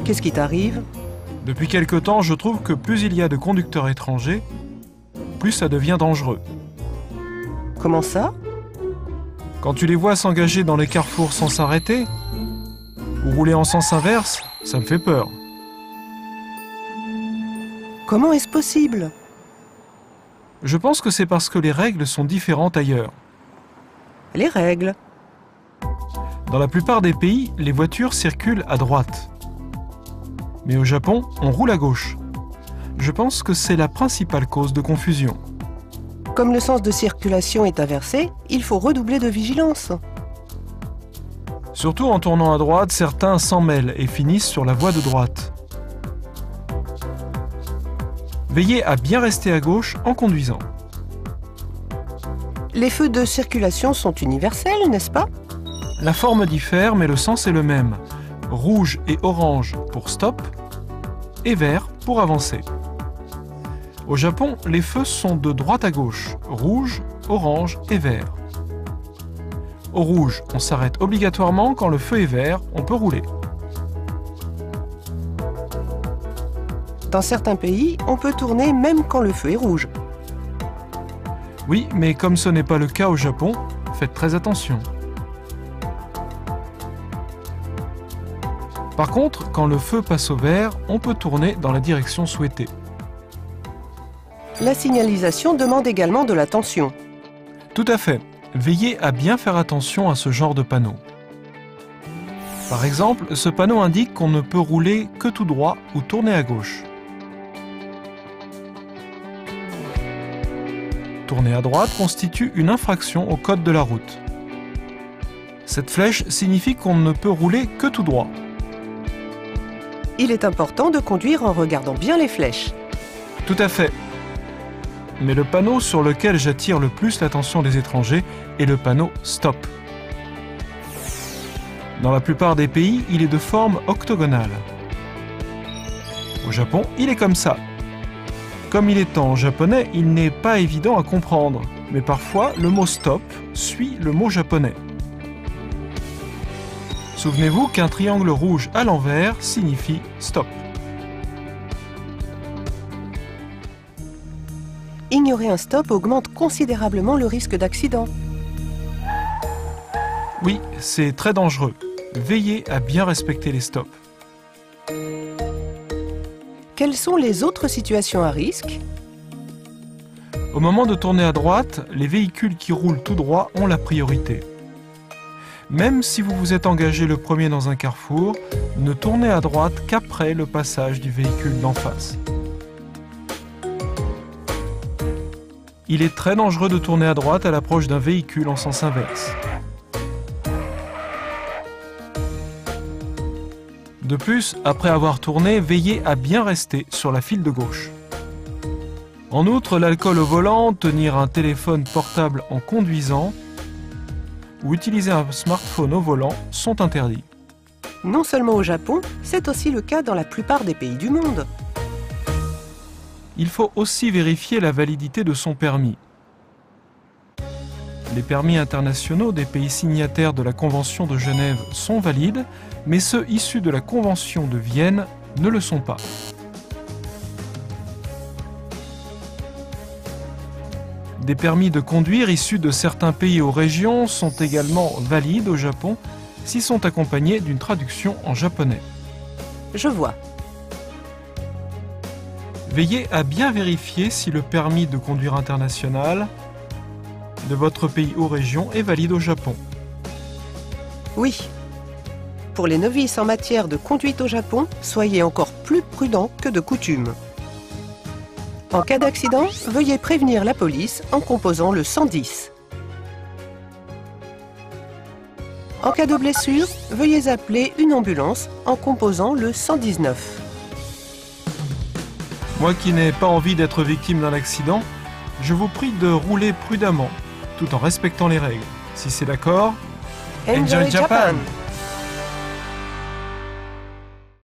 Qu'est-ce qui t'arrive? Depuis quelque temps, je trouve que plus il y a de conducteurs étrangers, plus ça devient dangereux. Comment ça? Quand tu les vois s'engager dans les carrefours sans s'arrêter, ou rouler en sens inverse, ça me fait peur. Comment est-ce possible? Je pense que c'est parce que les règles sont différentes ailleurs. Les règles. Dans la plupart des pays, les voitures circulent à droite. Mais au Japon, on roule à gauche. Je pense que c'est la principale cause de confusion. Comme le sens de circulation est inversé, il faut redoubler de vigilance. Surtout en tournant à droite, certains s'en mêlent et finissent sur la voie de droite. Veillez à bien rester à gauche en conduisant. Les feux de circulation sont universels, n'est-ce pas? La forme diffère, mais le sens est le même. Rouge et orange pour stop, et vert pour avancer. Au Japon, les feux sont de droite à gauche, rouge, orange et vert. Au rouge, on s'arrête obligatoirement. Quand le feu est vert, on peut rouler. Dans certains pays, on peut tourner même quand le feu est rouge. Oui, mais comme ce n'est pas le cas au Japon, faites très attention. Par contre, quand le feu passe au vert, on peut tourner dans la direction souhaitée. La signalisation demande également de l'attention. Tout à fait. Veillez à bien faire attention à ce genre de panneau. Par exemple, ce panneau indique qu'on ne peut rouler que tout droit ou tourner à gauche. Tourner à droite constitue une infraction au code de la route. Cette flèche signifie qu'on ne peut rouler que tout droit. Il est important de conduire en regardant bien les flèches. Tout à fait. Mais le panneau sur lequel j'attire le plus l'attention des étrangers est le panneau « Stop ». Dans la plupart des pays, il est de forme octogonale. Au Japon, il est comme ça. Comme il est en japonais, il n'est pas évident à comprendre, mais parfois le mot « stop » suit le mot japonais. Souvenez-vous qu'un triangle rouge à l'envers signifie « stop ». Ignorer un stop augmente considérablement le risque d'accident. Oui, c'est très dangereux. Veillez à bien respecter les stops. Quelles sont les autres situations à risque? Au moment de tourner à droite, les véhicules qui roulent tout droit ont la priorité. Même si vous vous êtes engagé le premier dans un carrefour, ne tournez à droite qu'après le passage du véhicule d'en face. Il est très dangereux de tourner à droite à l'approche d'un véhicule en sens inverse. De plus, après avoir tourné, veillez à bien rester sur la file de gauche. En outre, l'alcool au volant, tenir un téléphone portable en conduisant ou utiliser un smartphone au volant sont interdits. Non seulement au Japon, c'est aussi le cas dans la plupart des pays du monde. Il faut aussi vérifier la validité de son permis. Les permis internationaux des pays signataires de la Convention de Genève sont valides, mais ceux issus de la Convention de Vienne ne le sont pas. Des permis de conduire issus de certains pays ou régions sont également valides au Japon s'ils sont accompagnés d'une traduction en japonais. Je vois. Veillez à bien vérifier si le permis de conduire international de votre pays ou région est valide au Japon. Oui. Pour les novices en matière de conduite au Japon, soyez encore plus prudents que de coutume. En cas d'accident, veuillez prévenir la police en composant le 110. En cas de blessure, veuillez appeler une ambulance en composant le 119. Moi qui n'ai pas envie d'être victime d'un accident, je vous prie de rouler prudemment, tout en respectant les règles. Si c'est d'accord, Enjoy Japan!